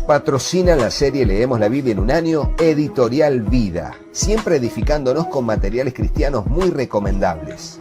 Patrocina la serie Leemos la Biblia en un año, Editorial Vida, siempre edificándonos con materiales cristianos muy recomendables.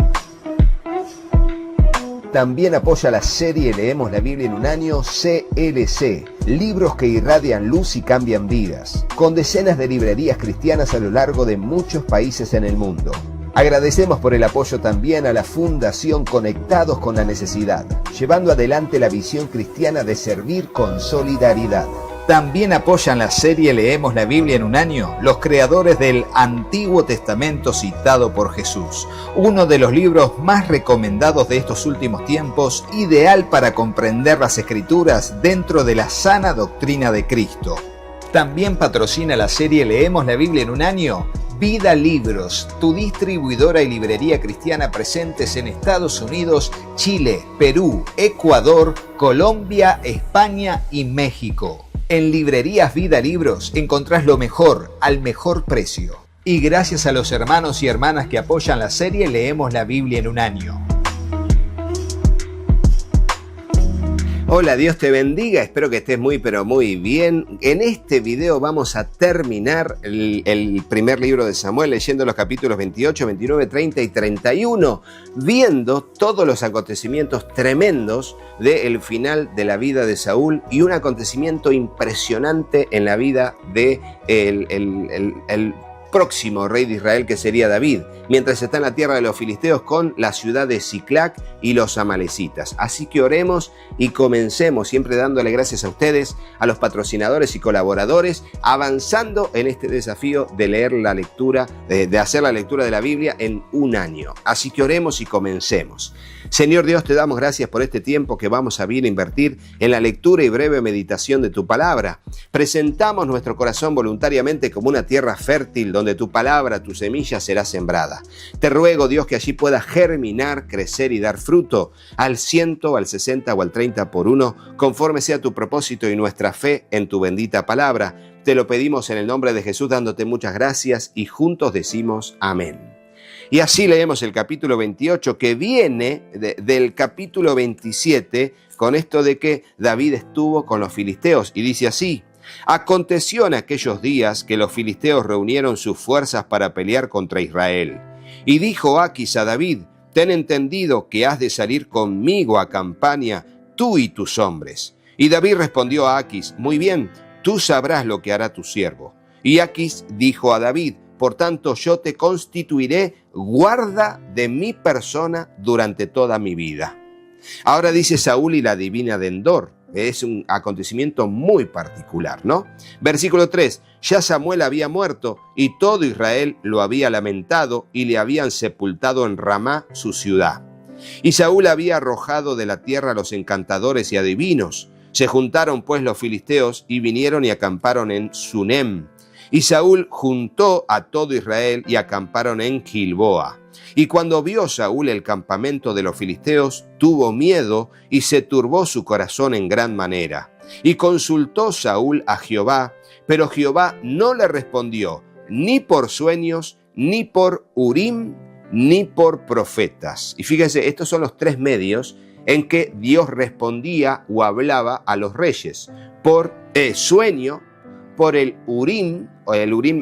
También apoya la serie Leemos la Biblia en un año, CLC, libros que irradian luz y cambian vidas, con decenas de librerías cristianas a lo largo de muchos países en el mundo. Agradecemos por el apoyo también a la Fundación Conectados con la Necesidad, llevando adelante la visión cristiana de servir con solidaridad. También apoyan la serie Leemos la Biblia en un año los creadores del Antiguo Testamento citado por Jesús, uno de los libros más recomendados de estos últimos tiempos, ideal para comprender las Escrituras dentro de la sana doctrina de Cristo. También patrocina la serie Leemos la Biblia en un año Vida Libros, tu distribuidora y librería cristiana presentes en Estados Unidos, Chile, Perú, Ecuador, Colombia, España y México. En Librerías Vida Libros encontrás lo mejor al mejor precio. Y gracias a los hermanos y hermanas que apoyan la serie Leemos la Biblia en un año. Hola, Dios te bendiga, espero que estés muy pero muy bien. En este video vamos a terminar el primer libro de Samuel leyendo los capítulos 28, 29, 30 y 31, viendo todos los acontecimientos tremendos del final de la vida de Saúl y un acontecimiento impresionante en la vida de el próximo rey de Israel, que sería David, mientras está en la tierra de los filisteos con la ciudad de Siclac y los amalecitas. Así que oremos y comencemos, siempre dándole gracias a ustedes, a los patrocinadores y colaboradores, avanzando en este desafío de leer la lectura, de hacer la lectura de la Biblia en un año. Así que oremos y comencemos. Señor Dios, te damos gracias por este tiempo que vamos a bien invertir en la lectura y breve meditación de tu palabra. Presentamos nuestro corazón voluntariamente como una tierra fértil donde tu palabra, tu semilla será sembrada. Te ruego, Dios, que allí pueda germinar, crecer y dar fruto al 100, al 60 o al 30 por uno, conforme sea tu propósito y nuestra fe en tu bendita palabra. Te lo pedimos en el nombre de Jesús, dándote muchas gracias y juntos decimos amén. Y así leemos el capítulo 28, que viene del capítulo 27, con esto de que David estuvo con los filisteos, y dice así: aconteció en aquellos días que los filisteos reunieron sus fuerzas para pelear contra Israel. Y dijo Aquis a David: ten entendido que has de salir conmigo a campaña, tú y tus hombres. Y David respondió a Aquis: muy bien, tú sabrás lo que hará tu siervo. Y Aquis dijo a David: por tanto, yo te constituiré guarda de mi persona durante toda mi vida. Ahora dice Saúl y la divina de Endor. Es un acontecimiento muy particular, ¿no? Versículo 3. Ya Samuel había muerto y todo Israel lo había lamentado y le habían sepultado en Ramá, su ciudad. Y Saúl había arrojado de la tierra a los encantadores y adivinos. Se juntaron pues los filisteos y vinieron y acamparon en Sunem. Y Saúl juntó a todo Israel y acamparon en Gilboa. Y cuando vio Saúl el campamento de los filisteos, tuvo miedo y se turbó su corazón en gran manera. Y consultó Saúl a Jehová, pero Jehová no le respondió, ni por sueños, ni por Urim, ni por profetas. Y fíjense, estos son los tres medios en que Dios respondía o hablaba a los reyes: por sueño, por el Urim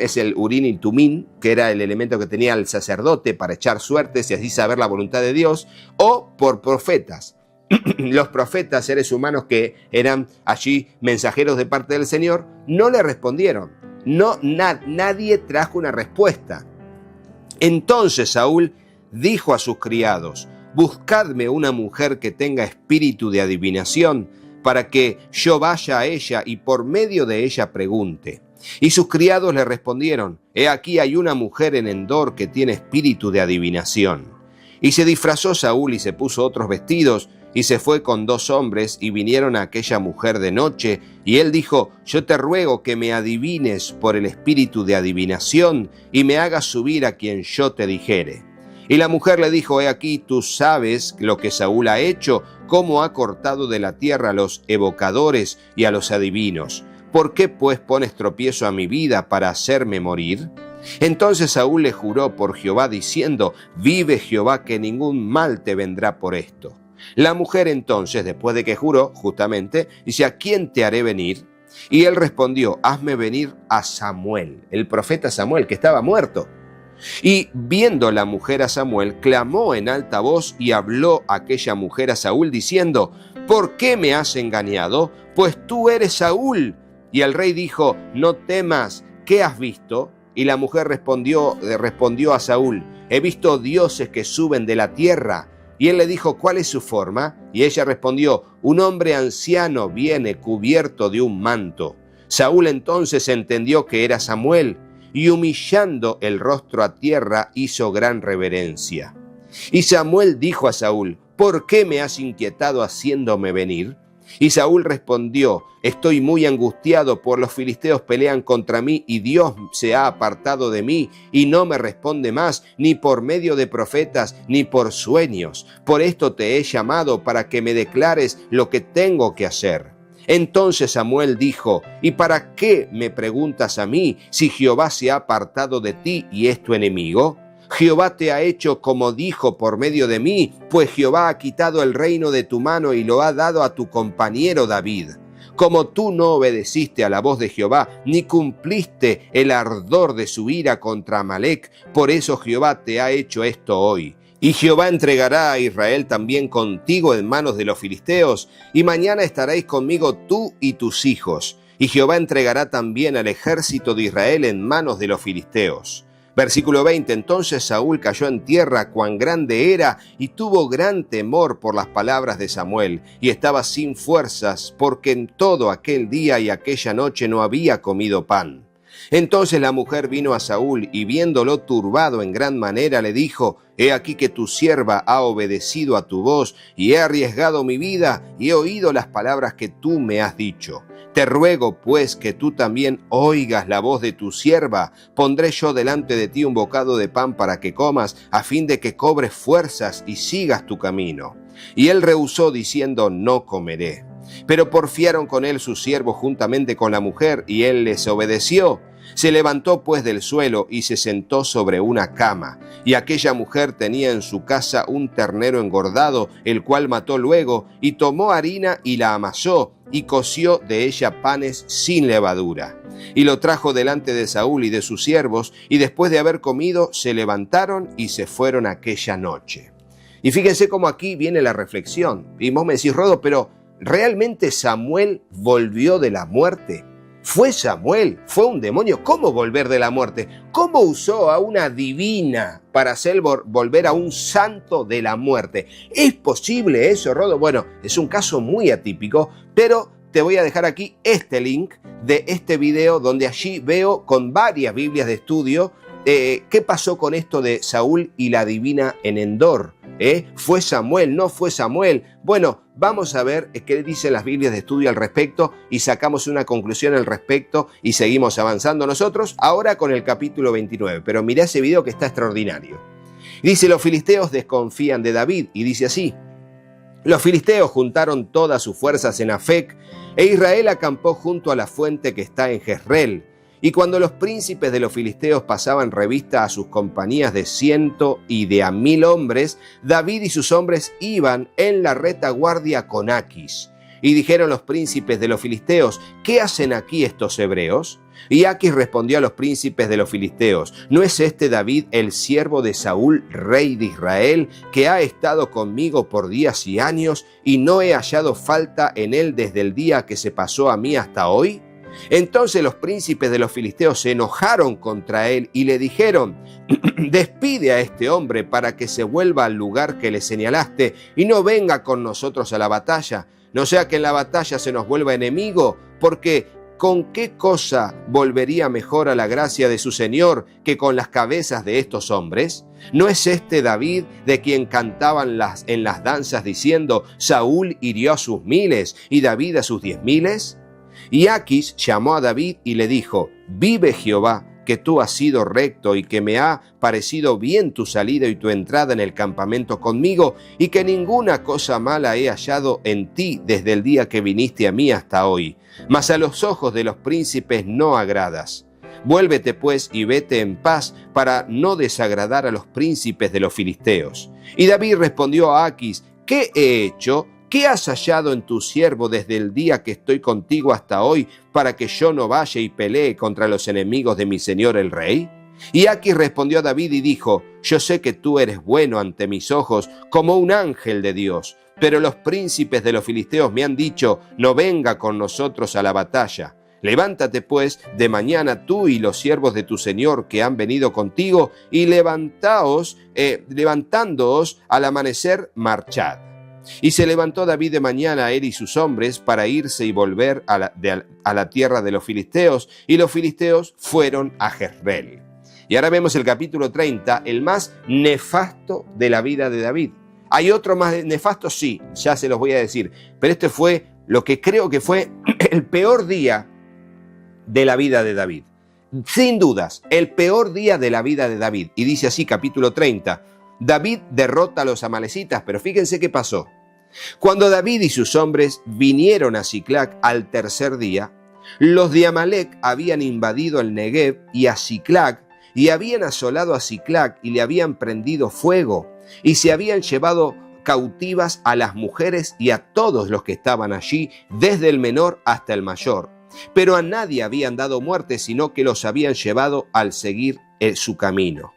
es el Urim y Tumim, que era el elemento que tenía el sacerdote para echar suertes y así saber la voluntad de Dios, o por profetas. Los profetas, seres humanos que eran allí mensajeros de parte del Señor, no le respondieron. Nadie trajo una respuesta. Entonces Saúl dijo a sus criados: buscadme una mujer que tenga espíritu de adivinación, para que yo vaya a ella y por medio de ella pregunte. Y sus criados le respondieron: he aquí hay una mujer en Endor que tiene espíritu de adivinación. Y se disfrazó Saúl y se puso otros vestidos y se fue con 2 hombres y vinieron a aquella mujer de noche. Y él dijo: yo te ruego que me adivines por el espíritu de adivinación y me hagas subir a quien yo te dijere. Y la mujer le dijo: he aquí, tú sabes lo que Saúl ha hecho, cómo ha cortado de la tierra a los evocadores y a los adivinos. ¿Por qué pues pones tropiezo a mi vida para hacerme morir? Entonces Saúl le juró por Jehová diciendo: vive Jehová que ningún mal te vendrá por esto. La mujer entonces, después de que juró, justamente, dice: ¿a quién te haré venir? Y él respondió: hazme venir a Samuel, el profeta Samuel, que estaba muerto. Y viendo la mujer a Samuel, clamó en alta voz y habló aquella mujer a Saúl diciendo: ¿por qué me has engañado? Pues tú eres Saúl. Y el rey dijo: no temas, ¿qué has visto? Y la mujer respondió a Saúl: he visto dioses que suben de la tierra. Y él le dijo: ¿cuál es su forma? Y ella respondió: un hombre anciano viene cubierto de un manto. Saúl entonces entendió que era Samuel, y humillando el rostro a tierra hizo gran reverencia. Y Samuel dijo a Saúl: ¿por qué me has inquietado haciéndome venir? Y Saúl respondió: estoy muy angustiado, por los filisteos pelean contra mí, y Dios se ha apartado de mí, y no me responde más, ni por medio de profetas, ni por sueños. Por esto te he llamado, para que me declares lo que tengo que hacer. Entonces Samuel dijo: ¿y para qué me preguntas a mí, si Jehová se ha apartado de ti y es tu enemigo? Jehová te ha hecho como dijo por medio de mí, pues Jehová ha quitado el reino de tu mano y lo ha dado a tu compañero David. Como tú no obedeciste a la voz de Jehová, ni cumpliste el ardor de su ira contra Amalec, por eso Jehová te ha hecho esto hoy. Y Jehová entregará a Israel también contigo en manos de los filisteos, y mañana estaréis conmigo tú y tus hijos. Y Jehová entregará también al ejército de Israel en manos de los filisteos. Versículo 20. Entonces Saúl cayó en tierra, cuán grande era, y tuvo gran temor por las palabras de Samuel, y estaba sin fuerzas, porque en todo aquel día y aquella noche no había comido pan. Entonces la mujer vino a Saúl, y viéndolo turbado en gran manera, le dijo: he aquí que tu sierva ha obedecido a tu voz, y he arriesgado mi vida, y he oído las palabras que tú me has dicho. Te ruego, pues, que tú también oigas la voz de tu sierva. Pondré yo delante de ti un bocado de pan para que comas, a fin de que cobres fuerzas y sigas tu camino. Y él rehusó, diciendo: no comeré. Pero porfiaron con él sus siervos juntamente con la mujer, y él les obedeció. Se levantó pues del suelo y se sentó sobre una cama. Y aquella mujer tenía en su casa un ternero engordado, el cual mató luego, y tomó harina y la amasó, y coció de ella panes sin levadura. Y lo trajo delante de Saúl y de sus siervos, y después de haber comido, se levantaron y se fueron aquella noche. Y fíjense cómo aquí viene la reflexión. Y vos me decís: Rodo, pero ¿realmente Samuel volvió de la muerte? ¿Fue Samuel? ¿Fue un demonio? ¿Cómo volver de la muerte? ¿Cómo usó a una divina para hacer volver a un santo de la muerte? ¿Es posible eso, Rodo? Bueno, es un caso muy atípico, pero te voy a dejar aquí este link de este video, donde allí veo con varias Biblias de estudio qué pasó con esto de Saúl y la divina en Endor. ¿Fue Samuel? ¿No fue Samuel? Bueno, vamos a ver qué dicen las Biblias de estudio al respecto y sacamos una conclusión al respecto y seguimos avanzando nosotros ahora con el capítulo 29. Pero mirá ese video que está extraordinario. Dice: los filisteos desconfían de David, y dice así: los filisteos juntaron todas sus fuerzas en Afec, e Israel acampó junto a la fuente que está en Jezreel. Y cuando los príncipes de los filisteos pasaban revista a sus compañías de 100 y de a 1000 hombres, David y sus hombres iban en la retaguardia con Aquis. Y dijeron los príncipes de los filisteos: ¿qué hacen aquí estos hebreos? Y Aquis respondió a los príncipes de los filisteos: ¿no es este David el siervo de Saúl, rey de Israel, que ha estado conmigo por días y años, y no he hallado falta en él desde el día que se pasó a mí hasta hoy? Entonces los príncipes de los filisteos se enojaron contra él y le dijeron: despide a este hombre para que se vuelva al lugar que le señalaste y no venga con nosotros a la batalla, no sea que en la batalla se nos vuelva enemigo, porque ¿con qué cosa volvería mejor a la gracia de su Señor que con las cabezas de estos hombres? ¿No es este David de quien cantaban en las danzas diciendo: Saúl hirió a sus 1000 y David a sus 10.000? Y Aquis llamó a David y le dijo: vive Jehová, que tú has sido recto y que me ha parecido bien tu salida y tu entrada en el campamento conmigo, y que ninguna cosa mala he hallado en ti desde el día que viniste a mí hasta hoy. Mas a los ojos de los príncipes no agradas. Vuélvete pues y vete en paz, para no desagradar a los príncipes de los filisteos. Y David respondió a Aquis: ¿qué he hecho ¿qué has hallado en tu siervo desde el día que estoy contigo hasta hoy, para que yo no vaya y pelee contra los enemigos de mi señor el rey? Y Aquis respondió a David y dijo: yo sé que tú eres bueno ante mis ojos, como un ángel de Dios, pero los príncipes de los filisteos me han dicho: no venga con nosotros a la batalla. Levántate pues de mañana tú y los siervos de tu señor que han venido contigo, y levantándoos al amanecer, marchad. Y se levantó David de mañana, él y sus hombres, para irse y volver a la tierra de los filisteos, y los filisteos fueron a Jezreel. Y ahora vemos el capítulo 30, el más nefasto de la vida de David. ¿Hay otro más nefasto? Sí, ya se los voy a decir, pero este fue lo que creo que fue el peor día de la vida de David. Sin dudas, el peor día de la vida de David. Y dice así, capítulo 30, David derrota a los amalecitas, pero fíjense qué pasó. Cuando David y sus hombres vinieron a Siclac al tercer día, los de Amalec habían invadido el Negev y a Siclac, y habían asolado a Siclac y le habían prendido fuego, y se habían llevado cautivas a las mujeres y a todos los que estaban allí, desde el menor hasta el mayor. Pero a nadie habían dado muerte, sino que los habían llevado al seguir su camino.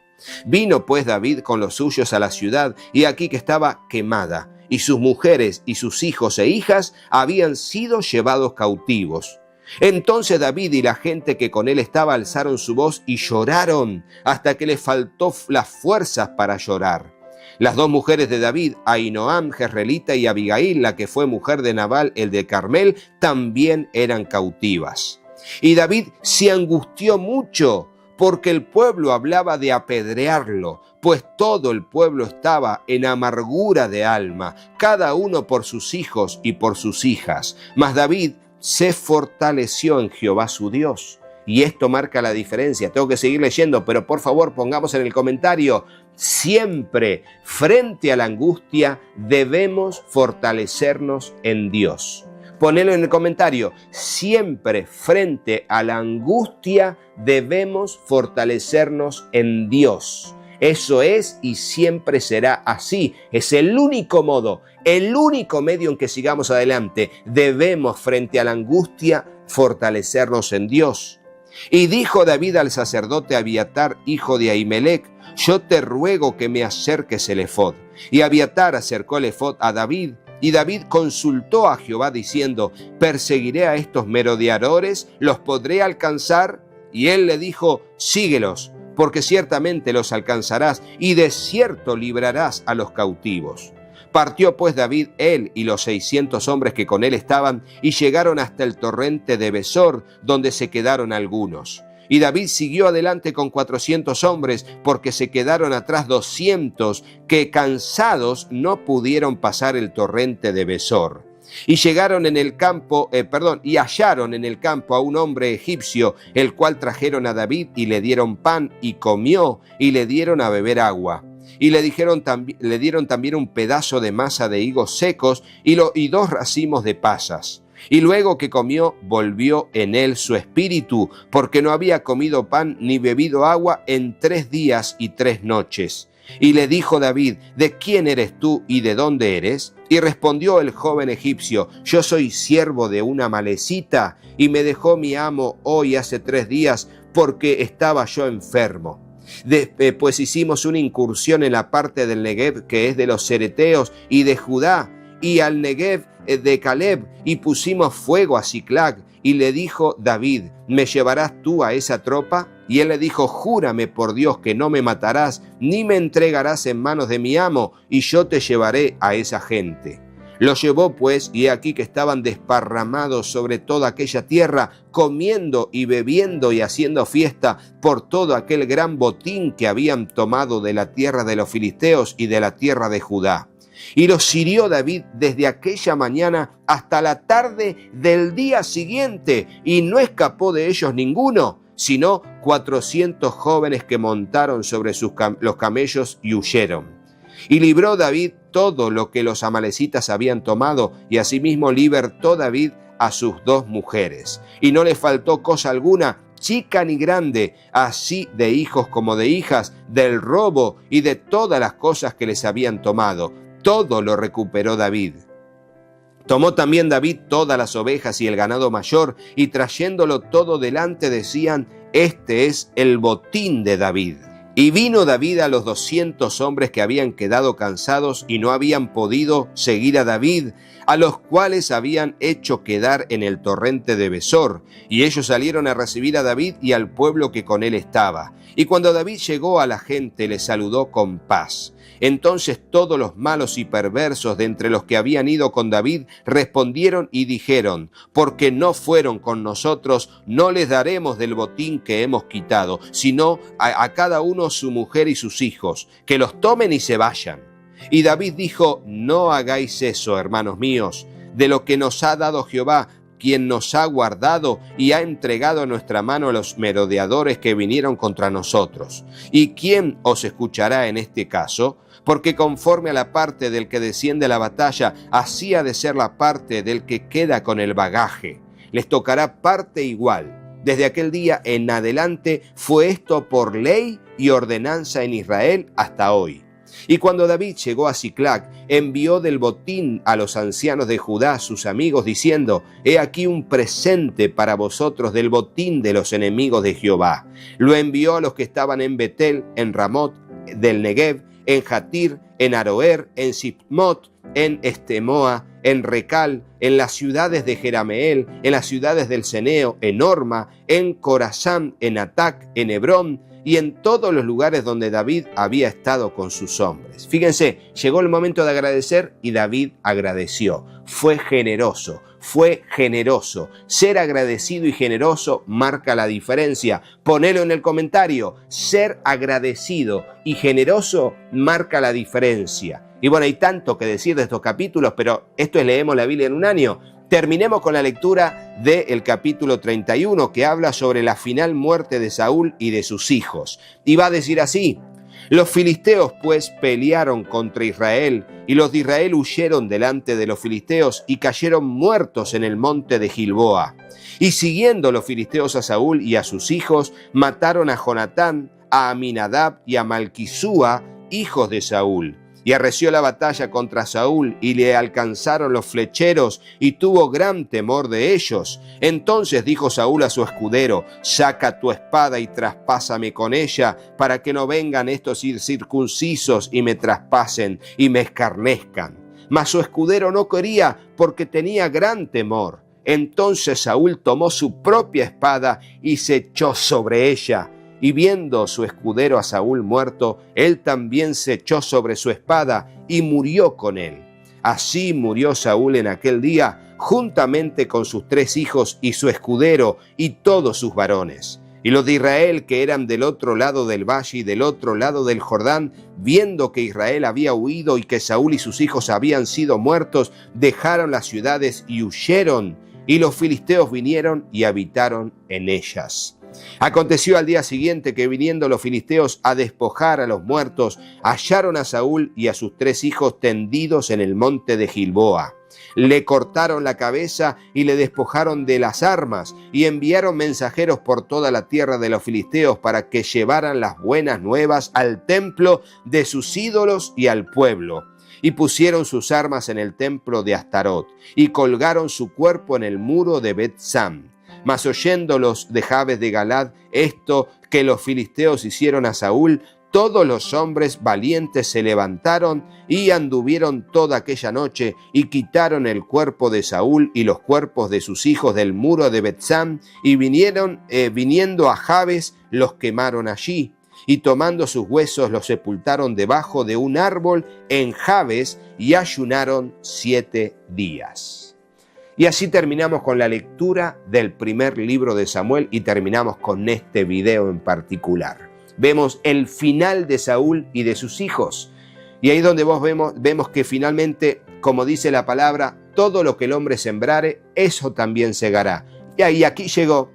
Vino pues David con los suyos a la ciudad, y aquí que estaba quemada, y sus mujeres y sus hijos e hijas habían sido llevados cautivos. Entonces David y la gente que con él estaba alzaron su voz y lloraron hasta que les faltó las fuerzas para llorar. Las dos mujeres de David, Ahinoam jezreelita y Abigail, la que fue mujer de Nabal el de Carmel, también eran cautivas. Y David se angustió mucho, porque el pueblo hablaba de apedrearlo, pues todo el pueblo estaba en amargura de alma, cada uno por sus hijos y por sus hijas. Mas David se fortaleció en Jehová su Dios. Y esto marca la diferencia. Tengo que seguir leyendo, pero por favor pongamos en el comentario: siempre frente a la angustia debemos fortalecernos en Dios. Ponelo en el comentario: siempre frente a la angustia debemos fortalecernos en Dios. Eso es y siempre será así. Es el único modo, el único medio en que sigamos adelante. Debemos frente a la angustia fortalecernos en Dios. Y dijo David al sacerdote Abiatar, hijo de Ahimelech: yo te ruego que me acerques el efod. Y Abiatar acercó el efod a David, y David consultó a Jehová diciendo: ¿perseguiré a estos merodeadores? ¿Los podré alcanzar? Y él le dijo: síguelos, porque ciertamente los alcanzarás, y de cierto librarás a los cautivos. Partió pues David, él y los 600 hombres que con él estaban, y llegaron hasta el torrente de Besor, donde se quedaron algunos. Y David siguió adelante con 400 hombres, porque se quedaron atrás 200, que cansados no pudieron pasar el torrente de Besor. Y hallaron en el campo a un hombre egipcio, el cual trajeron a David, y le dieron pan, y comió, y le dieron a beber agua. Y le dieron también un pedazo de masa de higos secos y 2 racimos de pasas. Y luego que comió, volvió en él su espíritu, porque no había comido pan ni bebido agua en 3 días y 3 noches. Y le dijo David: ¿de quién eres tú y de dónde eres? Y respondió el joven egipcio: yo soy siervo de una amalecita, y me dejó mi amo hoy hace 3 días, porque estaba yo enfermo. Pues hicimos una incursión en la parte del Negev, que es de los cereteos y de Judá, y al Negev de Caleb, y pusimos fuego a Siclac. Y le dijo David: ¿me llevarás tú a esa tropa? Y él le dijo: júrame por Dios que no me matarás, ni me entregarás en manos de mi amo, y yo te llevaré a esa gente. Lo llevó pues, y he aquí que estaban desparramados sobre toda aquella tierra, comiendo y bebiendo y haciendo fiesta por todo aquel gran botín que habían tomado de la tierra de los filisteos y de la tierra de Judá. Y los hirió David desde aquella mañana hasta la tarde del día siguiente, y no escapó de ellos ninguno, sino 400 jóvenes que montaron sobre los camellos y huyeron. Y libró David todo lo que los amalecitas habían tomado, y asimismo libertó David a sus 2 mujeres. Y no le faltó cosa alguna, chica ni grande, así de hijos como de hijas, del robo y de todas las cosas que les habían tomado. Todo lo recuperó David. Tomó también David todas las ovejas y el ganado mayor, y trayéndolo todo delante decían: este es el botín de David. Y vino David a los 200 hombres que habían quedado cansados y no habían podido seguir a David, a los cuales habían hecho quedar en el torrente de Besor. Y ellos salieron a recibir a David y al pueblo que con él estaba. Y cuando David llegó a la gente, le saludó con paz. Entonces todos los malos y perversos de entre los que habían ido con David respondieron y dijeron: porque no fueron con nosotros, no les daremos del botín que hemos quitado, sino a cada uno su mujer y sus hijos, que los tomen y se vayan. Y David dijo: no hagáis eso, hermanos míos, de lo que nos ha dado Jehová, quien nos ha guardado y ha entregado en nuestra mano a los merodeadores que vinieron contra nosotros. ¿Y quién os escuchará en este caso? Porque conforme a la parte del que desciende a la batalla, así ha de ser la parte del que queda con el bagaje. Les tocará parte igual. Desde aquel día en adelante fue esto por ley y ordenanza en Israel hasta hoy. Y cuando David llegó a Siclag, envió del botín a los ancianos de Judá, sus amigos, diciendo: he aquí un presente para vosotros del botín de los enemigos de Jehová. Lo envió a los que estaban en Betel, en Ramot del Negev, en Jatir, en Aroer, en Sipmot, en Estemoa, en Recal, en las ciudades de Jerameel, en las ciudades del Ceneo, en Orma, en Corazán, en Atac, en Hebrón, y en todos los lugares donde David había estado con sus hombres. Fíjense, llegó el momento de agradecer y David agradeció. Fue generoso. Ser agradecido y generoso marca la diferencia. Ponelo en el comentario. Ser agradecido y generoso marca la diferencia. Y bueno, hay tanto que decir de estos capítulos, pero esto es Leemos la Biblia en un año. Terminemos con la lectura del capítulo 31, que habla sobre la final muerte de Saúl y de sus hijos. Y va a decir así: los filisteos pues pelearon contra Israel, y los de Israel huyeron delante de los filisteos y cayeron muertos en el monte de Gilboa. Y siguiendo los filisteos a Saúl y a sus hijos, mataron a Jonatán, a Aminadab y a Malquisúa, hijos de Saúl. Y arreció la batalla contra Saúl, y le alcanzaron los flecheros, y tuvo gran temor de ellos. Entonces dijo Saúl a su escudero: saca tu espada y traspásame con ella, para que no vengan estos incircuncisos y me traspasen y me escarnezcan. Mas su escudero no quería, porque tenía gran temor. Entonces Saúl tomó su propia espada y se echó sobre ella. Y viendo su escudero a Saúl muerto, él también se echó sobre su espada y murió con él. Así murió Saúl en aquel día, juntamente con sus 3 hijos y su escudero y todos sus varones. Y los de Israel, que eran del otro lado del valle y del otro lado del Jordán, viendo que Israel había huido y que Saúl y sus hijos habían sido muertos, dejaron las ciudades y huyeron. Y los filisteos vinieron y habitaron en ellas. Aconteció al día siguiente que, viniendo los filisteos a despojar a los muertos, hallaron a Saúl y a sus 3 hijos tendidos en el monte de Gilboa. Le cortaron la cabeza y le despojaron de las armas, y enviaron mensajeros por toda la tierra de los filisteos para que llevaran las buenas nuevas al templo de sus ídolos y al pueblo. Y pusieron sus armas en el templo de Astarot, y colgaron su cuerpo en el muro de Bet-Sam. Mas oyendo los de Jabes de Galad esto que los filisteos hicieron a Saúl, todos los hombres valientes se levantaron y anduvieron toda aquella noche y quitaron el cuerpo de Saúl y los cuerpos de sus hijos del muro de Bet-Sam, y viniendo a Jabes los quemaron allí, y tomando sus huesos los sepultaron debajo de un árbol en Jabes, y ayunaron 7 días. Y así terminamos con la lectura del primer libro de Samuel y terminamos con este video en particular. Vemos el final de Saúl y de sus hijos. Y ahí donde vemos que finalmente, como dice la palabra, todo lo que el hombre sembrare, eso también segará. Y ahí aquí llegó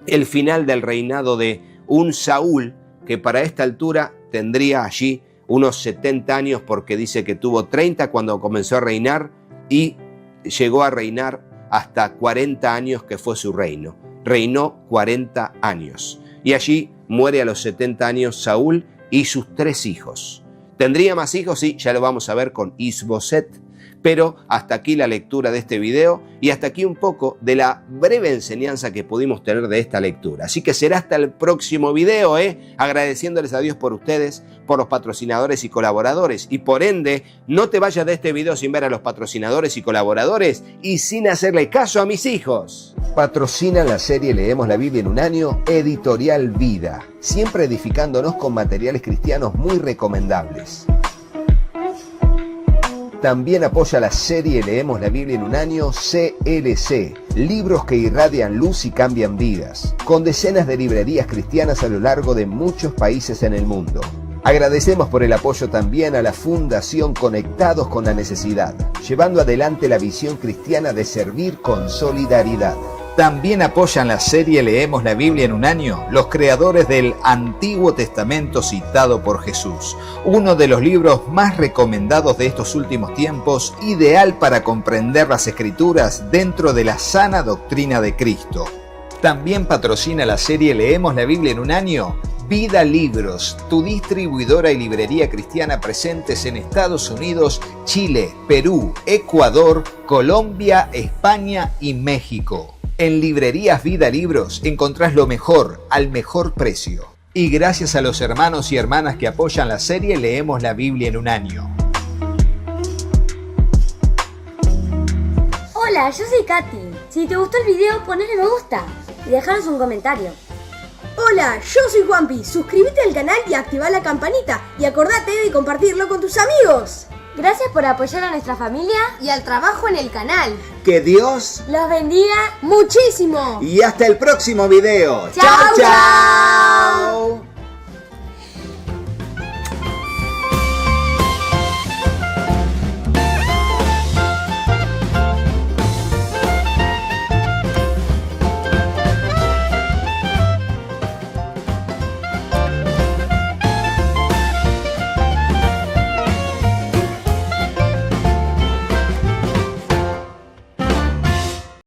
el final del reinado de un Saúl que para esta altura tendría allí unos 70 años, porque dice que tuvo 30 cuando comenzó a reinar y llegó a reinar hasta 40 años, que fue su reino. Reinó 40 años. Y allí muere a los 70 años Saúl y sus 3 hijos. ¿Tendría más hijos? Sí, ya lo vamos a ver con Isboset. Pero hasta aquí la lectura de este video y hasta aquí un poco de la breve enseñanza que pudimos tener de esta lectura. Así que será hasta el próximo video, agradeciéndoles a Dios por ustedes, por los patrocinadores y colaboradores. Y por ende, no te vayas de este video sin ver a los patrocinadores y colaboradores y sin hacerle caso a mis hijos. Patrocina la serie Leemos la Biblia en un año, Editorial Vida, siempre edificándonos con materiales cristianos muy recomendables. También apoya la serie Leemos la Biblia en un año, CLC, libros que irradian luz y cambian vidas, con decenas de librerías cristianas a lo largo de muchos países en el mundo. Agradecemos por el apoyo también a la Fundación Conectados con la Necesidad, llevando adelante la visión cristiana de servir con solidaridad. También apoyan la serie Leemos la Biblia en un año los creadores del Antiguo Testamento citado por Jesús, uno de los libros más recomendados de estos últimos tiempos, ideal para comprender las Escrituras dentro de la sana doctrina de Cristo. También patrocina la serie Leemos la Biblia en un año Vida Libros, tu distribuidora y librería cristiana presentes en Estados Unidos, Chile, Perú, Ecuador, Colombia, España y México. En Librerías Vida Libros encontrás lo mejor al mejor precio. Y gracias a los hermanos y hermanas que apoyan la serie Leemos la Biblia en un año. Hola, yo soy Katy. Si te gustó el video, ponle me gusta y dejanos un comentario. Hola, yo soy Juanpi. Suscríbete al canal y activa la campanita. Y acordate de compartirlo con tus amigos. Gracias por apoyar a nuestra familia Y al trabajo en el canal. Que Dios los bendiga Muchísimo. y hasta el próximo video. ¡Chao, chao!